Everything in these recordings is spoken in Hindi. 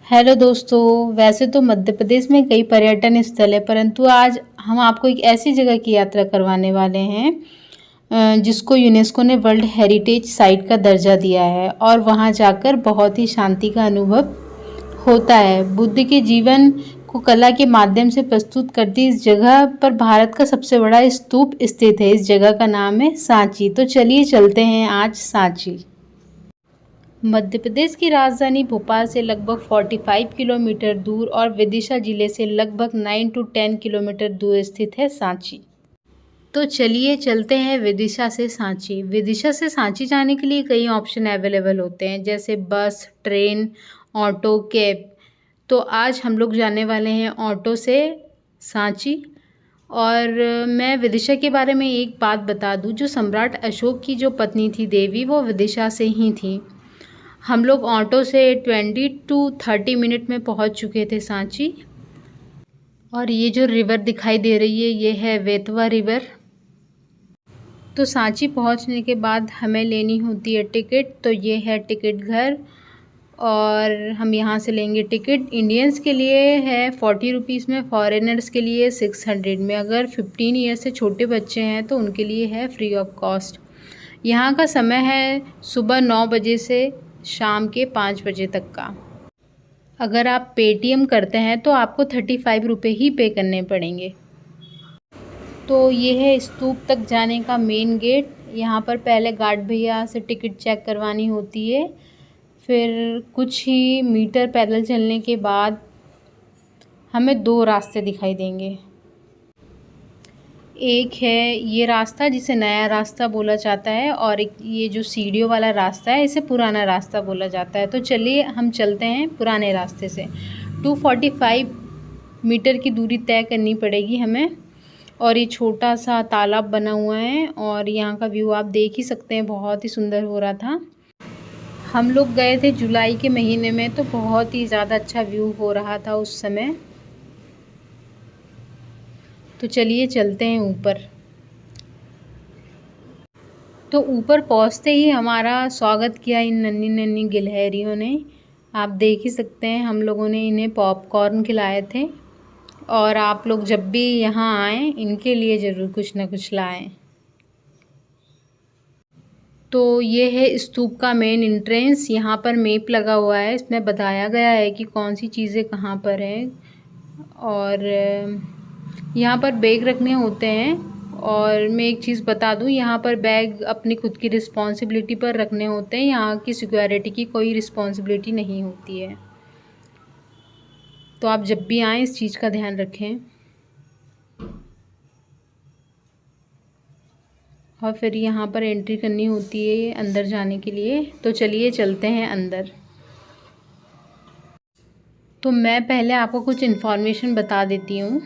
हेलो दोस्तों। वैसे तो मध्य प्रदेश में कई पर्यटन स्थल है, परंतु आज हम आपको एक ऐसी जगह की यात्रा करवाने वाले हैं जिसको यूनेस्को ने वर्ल्ड हेरिटेज साइट का दर्जा दिया है और वहां जाकर बहुत ही शांति का अनुभव होता है। बुद्ध के जीवन को कला के माध्यम से प्रस्तुत करती इस जगह पर भारत का सबसे बड़ा स्तूप स्थित है। इस जगह का नाम है सांची। तो चलिए चलते हैं आज सांची। मध्य प्रदेश की राजधानी भोपाल से लगभग 45 किलोमीटर दूर और विदिशा जिले से लगभग 9 to 10 किलोमीटर दूर स्थित है सांची। तो चलिए चलते हैं विदिशा से सांची। विदिशा से सांची जाने के लिए कई ऑप्शन अवेलेबल होते हैं, जैसे बस, ट्रेन, ऑटो, कैब। तो आज हम लोग जाने वाले हैं ऑटो से सांची। और मैं विदिशा के बारे में एक बात बता दूं, जो सम्राट अशोक की जो पत्नी थी देवी, वो विदिशा से ही थी। हम लोग ऑटो से 20 to 30 मिनट में पहुंच चुके थे सांची। और ये जो रिवर दिखाई दे रही है, ये है वेतवा रिवर। तो सांची पहुंचने के बाद हमें लेनी होती है टिकट। तो ये है टिकट घर और हम यहाँ से लेंगे टिकट। इंडियंस के लिए है 40 रुपीज़ में, फॉरेनर्स के लिए 600 में। अगर 15 ईयर से छोटे बच्चे हैं तो उनके लिए है फ्री ऑफ कॉस्ट। यहाँ का समय है सुबह 9 बजे से शाम के 5 बजे तक का। अगर आप पेटीएम करते हैं तो आपको 35 रुपये ही पे करने पड़ेंगे। तो ये है स्तूप तक जाने का मेन गेट। यहाँ पर पहले गार्ड भैया से टिकट चेक करवानी होती है। फिर कुछ ही मीटर पैदल चलने के बाद हमें 2 रास्ते दिखाई देंगे। एक है ये रास्ता जिसे नया रास्ता बोला जाता है, और एक ये जो सीढ़ियों वाला रास्ता है इसे पुराना रास्ता बोला जाता है। तो चलिए हम चलते हैं पुराने रास्ते से। 245 मीटर की दूरी तय करनी पड़ेगी हमें। और ये छोटा सा तालाब बना हुआ है और यहाँ का व्यू आप देख ही सकते हैं, बहुत ही सुंदर हो रहा था। हम लोग गए थे जुलाई के महीने में, तो बहुत ही ज़्यादा अच्छा व्यू हो रहा था उस समय। तो चलिए चलते हैं ऊपर। तो ऊपर पहुंचते ही हमारा स्वागत किया इन नन्ही नन्ही गिलहरियों ने। आप देख ही सकते हैं, हम लोगों ने इन्हें पॉपकॉर्न खिलाए थे। और आप लोग जब भी यहाँ आएँ इनके लिए ज़रूर कुछ ना कुछ लाएं। तो ये है स्तूप का मेन एंट्रेंस। यहाँ पर मैप लगा हुआ है, इसमें बताया गया है कि कौन सी चीज़ें कहाँ पर हैं। और यहाँ पर बैग रखने होते हैं। और मैं एक चीज़ बता दूँ, यहाँ पर बैग अपनी खुद की रिस्पॉन्सिबिलिटी पर रखने होते हैं। यहाँ की सिक्योरिटी की कोई रिस्पॉन्सिबिलिटी नहीं होती है। तो आप जब भी आएँ इस चीज़ का ध्यान रखें। और फिर यहाँ पर एंट्री करनी होती है अंदर जाने के लिए। तो चलिए चलते हैं अंदर। तो मैं पहले आपको कुछ इन्फॉर्मेशन बता देती हूँ।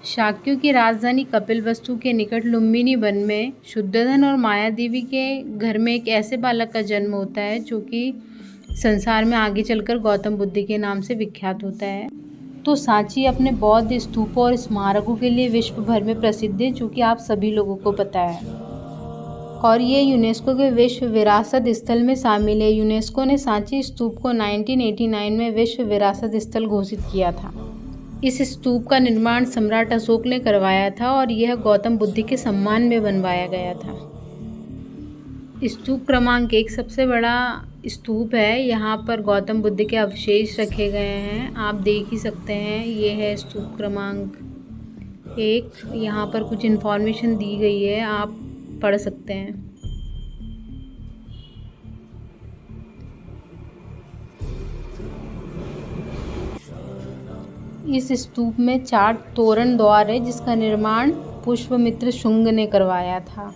शाक्यों की राजधानी कपिलवस्तु के निकट लुम्बिनी वन में शुद्धोधन और माया देवी के घर में एक ऐसे बालक का जन्म होता है जो कि संसार में आगे चलकर गौतम बुद्ध के नाम से विख्यात होता है। तो सांची अपने बौद्ध स्तूपों और स्मारकों के लिए विश्व भर में प्रसिद्ध है, जो कि आप सभी लोगों को पता है। और ये यूनेस्को के विश्व विरासत स्थल में शामिल है। यूनेस्को ने सांची स्तूप को 1989 में विश्व विरासत स्थल घोषित किया था। इस स्तूप का निर्माण सम्राट अशोक ने करवाया था और यह गौतम बुद्ध के सम्मान में बनवाया गया था। स्तूप क्रमांक 1 सबसे बड़ा स्तूप है। यहाँ पर गौतम बुद्ध के अवशेष रखे गए हैं, आप देख ही सकते हैं। ये है स्तूप क्रमांक 1। यहाँ पर कुछ इन्फॉर्मेशन दी गई है, आप पढ़ सकते हैं। इस स्तूप में 4 तोरण द्वार है, जिसका निर्माण पुष्यमित्र शुंग ने करवाया था।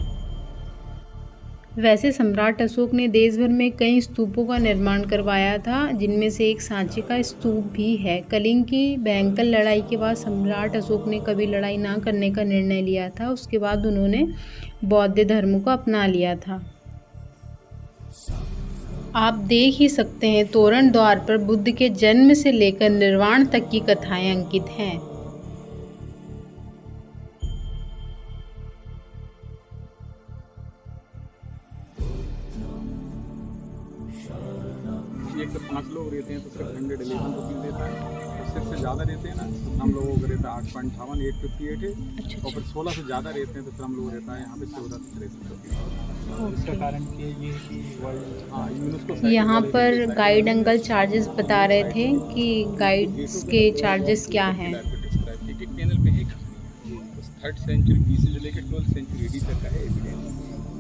वैसे सम्राट अशोक ने देश भर में कई स्तूपों का निर्माण करवाया था, जिनमें से एक सांची का स्तूप भी है। कलिंग की भयंकर लड़ाई के बाद सम्राट अशोक ने कभी लड़ाई ना करने का निर्णय लिया था। उसके बाद उन्होंने बौद्ध धर्म को अपना लिया था। आप देख ही सकते हैं, तोरण द्वार पर बुद्ध के जन्म से लेकर निर्वाण तक की कथाएं अंकित हैं। एक तो 5 लोग रहे थे। हैं तो 611 रुपीज़ देता है, और 6 से ज़्यादा रहते हैं ना तो हम लोगों को रहता है 8.58, 858 है। अच्छा और फिर 16 से ज़्यादा रहते हैं तो फिर हम लोग रहता है यहाँ पे 14 से 63 रुपीज़। इसका कारण कि ये कि वर्ल्ड, हाँ, यूनेस्को यहाँ पर गाइड अंकल चार्जेस बता रहे थे कि गाइड्स के चार्जेस क्या हैं। कैनल पे है 3rd सेंचुरी BC से लेकर 12th सेंचुरी AD तक का है एविडेंस।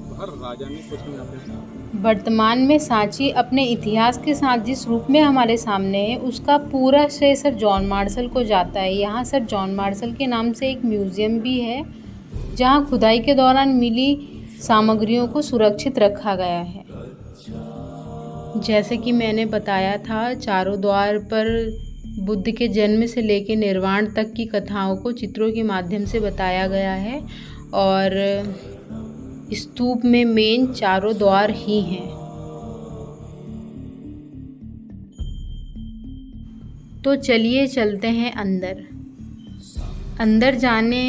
तो हर राजा ने कुछ न अपने वर्तमान में सांची अपने इतिहास के साथ जिस रूप में हमारे सामने है उसका पूरा श्रेय सर जॉन मार्शल को जाता है। यहाँ सर जॉन मार्शल के नाम से एक म्यूज़ियम भी है जहाँ खुदाई के दौरान मिली सामग्रियों को सुरक्षित रखा गया है। जैसे कि मैंने बताया था, चारों द्वार पर बुद्ध के जन्म से लेकर निर्वाण तक की कथाओं को चित्रों के माध्यम से बताया गया है और स्तूप में मेन चारों द्वार ही हैं। तो चलिए चलते हैं अंदर। अंदर जाने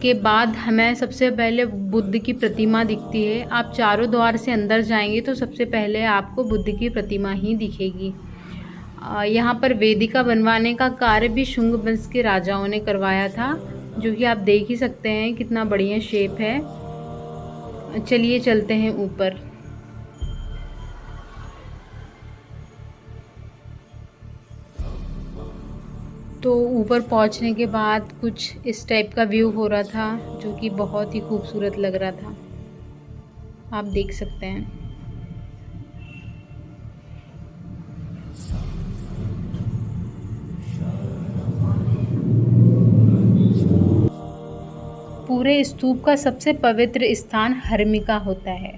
के बाद हमें सबसे पहले बुद्ध की प्रतिमा दिखती है। आप चारों द्वार से अंदर जाएंगे तो सबसे पहले आपको बुद्ध की प्रतिमा ही दिखेगी। यहाँ पर वेदिका बनवाने का कार्य भी शुंग वंश के राजाओं ने करवाया था, जो कि आप देख ही सकते हैं कितना बढ़िया शेप है। चलिए चलते हैं ऊपर। तो ऊपर पहुंचने के बाद कुछ इस टाइप का व्यू हो रहा था, जो कि बहुत ही खूबसूरत लग रहा था, आप देख सकते हैं। पूरे स्तूप का सबसे पवित्र स्थान हर्मिका होता है।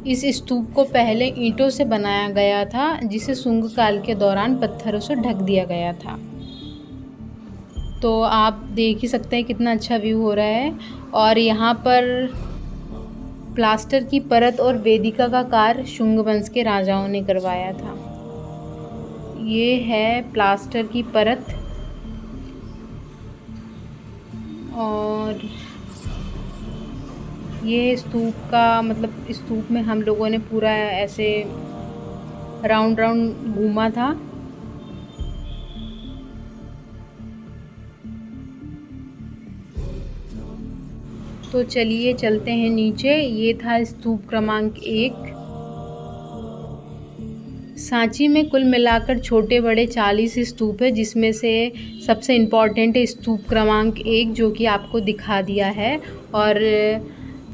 इस स्तूप को पहले ईंटों से बनाया गया था, जिसे शुंग काल के दौरान पत्थरों से ढक दिया गया था। तो आप देख ही सकते हैं कितना अच्छा व्यू हो रहा है। और यहाँ पर प्लास्टर की परत और वेदिका का कार्य शुंग वंश के राजाओं ने करवाया था। ये है प्लास्टर की परत और ये स्तूप का मतलब स्तूप में हम लोगों ने पूरा ऐसे राउंड राउंड घूमा था। तो चलिए चलते हैं नीचे। ये था स्तूप क्रमांक 1। सांची में कुल मिलाकर छोटे बड़े 40 स्तूप है, जिसमें से सबसे इम्पॉर्टेंट है स्तूप क्रमांक 1, जो कि आपको दिखा दिया है। और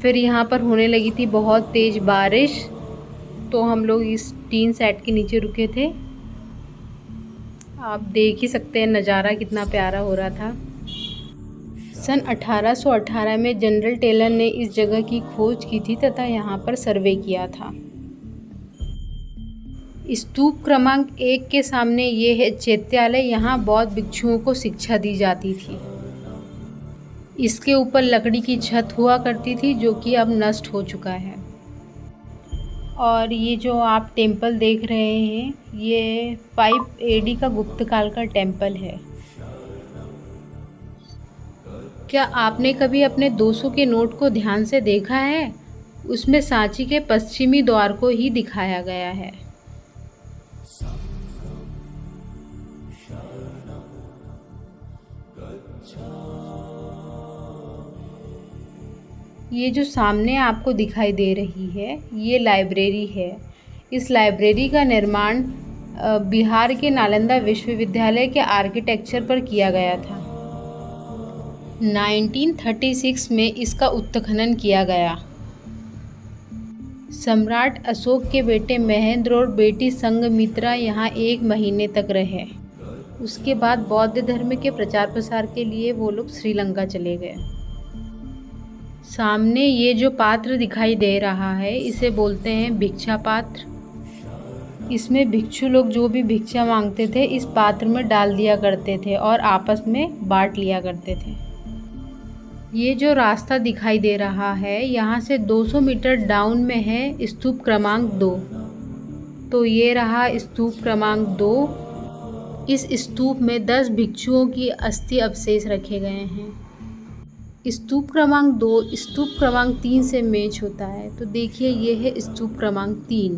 फिर यहाँ पर होने लगी थी बहुत तेज़ बारिश, तो हम लोग इस टीन सेट के नीचे रुके थे। आप देख ही सकते हैं नज़ारा कितना प्यारा हो रहा था। सन 1818 में जनरल टेलर ने इस जगह की खोज की थी तथा यहाँ पर सर्वे किया था। स्तूप क्रमांक 1 के सामने ये है चैत्यालय। यहाँ बौद्ध भिक्षुओं को शिक्षा दी जाती थी। इसके ऊपर लकड़ी की छत हुआ करती थी, जो कि अब नष्ट हो चुका है। और ये जो आप टेम्पल देख रहे हैं, ये 5 AD का गुप्त काल का टेम्पल है। क्या आपने कभी अपने 200 के नोट को ध्यान से देखा है? उसमें सांची के पश्चिमी द्वार को ही दिखाया गया है। ये जो सामने आपको दिखाई दे रही है, ये लाइब्रेरी है। इस लाइब्रेरी का निर्माण बिहार के नालंदा विश्वविद्यालय के आर्किटेक्चर पर किया गया था। 1936 में इसका उत्खनन किया गया। सम्राट अशोक के बेटे महेंद्र और बेटी संघमित्रा यहाँ 1 महीने तक रहे। उसके बाद बौद्ध धर्म के प्रचार प्रसार के लिए वो लोग श्रीलंका चले गए। सामने ये जो पात्र दिखाई दे रहा है, इसे बोलते हैं भिक्षा पात्र। इसमें भिक्षु लोग जो भी भिक्षा मांगते थे, इस पात्र में डाल दिया करते थे और आपस में बांट लिया करते थे। ये जो रास्ता दिखाई दे रहा है, यहाँ से 200 मीटर डाउन में है स्तूप क्रमांक 2। तो ये रहा स्तूप क्रमांक 2। इस स्तूप में 10 भिक्षुओं की अस्थि अवशेष रखे गए हैं। स्तूप क्रमांक 2 स्तूप क्रमांक 3 से मैच होता है। तो देखिए ये है स्तूप क्रमांक 3।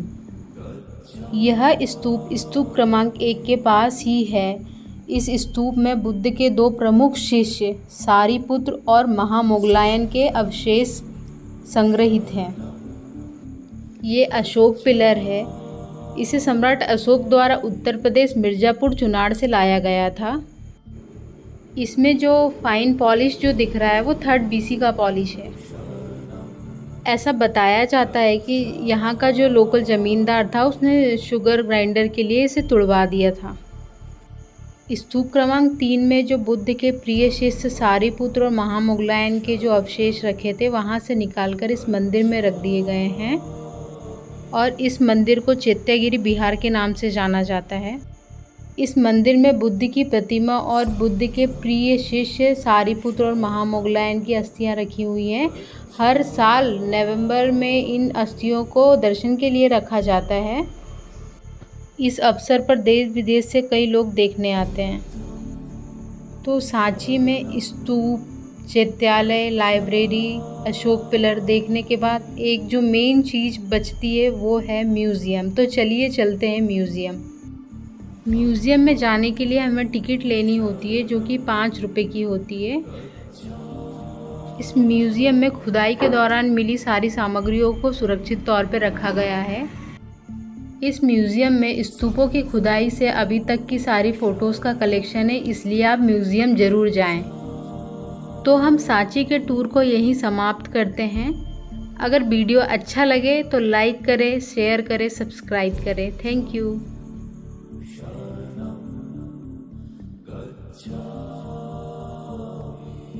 यह स्तूप क्रमांक 1 के पास ही है। इस स्तूप में बुद्ध के 2 प्रमुख शिष्य सारिपुत्र और महामोगलायन के अवशेष संग्रहित हैं। ये अशोक पिलर है। इसे सम्राट अशोक द्वारा उत्तर प्रदेश मिर्ज़ापुर चुनार से लाया गया था। इसमें जो फाइन पॉलिश जो दिख रहा है वो 3rd BC का पॉलिश है। ऐसा बताया जाता है कि यहाँ का जो लोकल ज़मींदार था उसने शुगर ग्राइंडर के लिए इसे तुड़वा दिया था। स्तूप क्रमांक 3 में जो बुद्ध के प्रिय शिष्य सारिपुत्र और महामोगलायन के जो अवशेष रखे थे वहाँ से निकालकर इस मंदिर में रख दिए गए हैं और इस मंदिर को चैत्यगिरी बिहार के नाम से जाना जाता है। इस मंदिर में बुद्ध की प्रतिमा और बुद्ध के प्रिय शिष्य सारिपुत्र और महामोगलायन की अस्थियां रखी हुई हैं। हर साल नवंबर में इन अस्थियों को दर्शन के लिए रखा जाता है। इस अवसर पर देश विदेश से कई लोग देखने आते हैं। तो सांची में स्तूप, चैत्यालय, लाइब्रेरी, अशोक पिलर देखने के बाद एक जो मेन चीज़ बचती है वो है म्यूज़ियम। तो चलिए चलते हैं म्यूज़ियम। म्यूज़ियम में जाने के लिए हमें टिकट लेनी होती है जो कि 5 रुपये की होती है। इस म्यूज़ियम में खुदाई के दौरान मिली सारी सामग्रियों को सुरक्षित तौर पर रखा गया है। इस म्यूज़ियम में स्तूपों की खुदाई से अभी तक की सारी फ़ोटोज़ का कलेक्शन है, इसलिए आप म्यूज़ियम ज़रूर जाएं। तो हम सांची के टूर को यहीं समाप्त करते हैं। अगर वीडियो अच्छा लगे तो लाइक करें, शेयर करें, सब्सक्राइब करें। Thank you.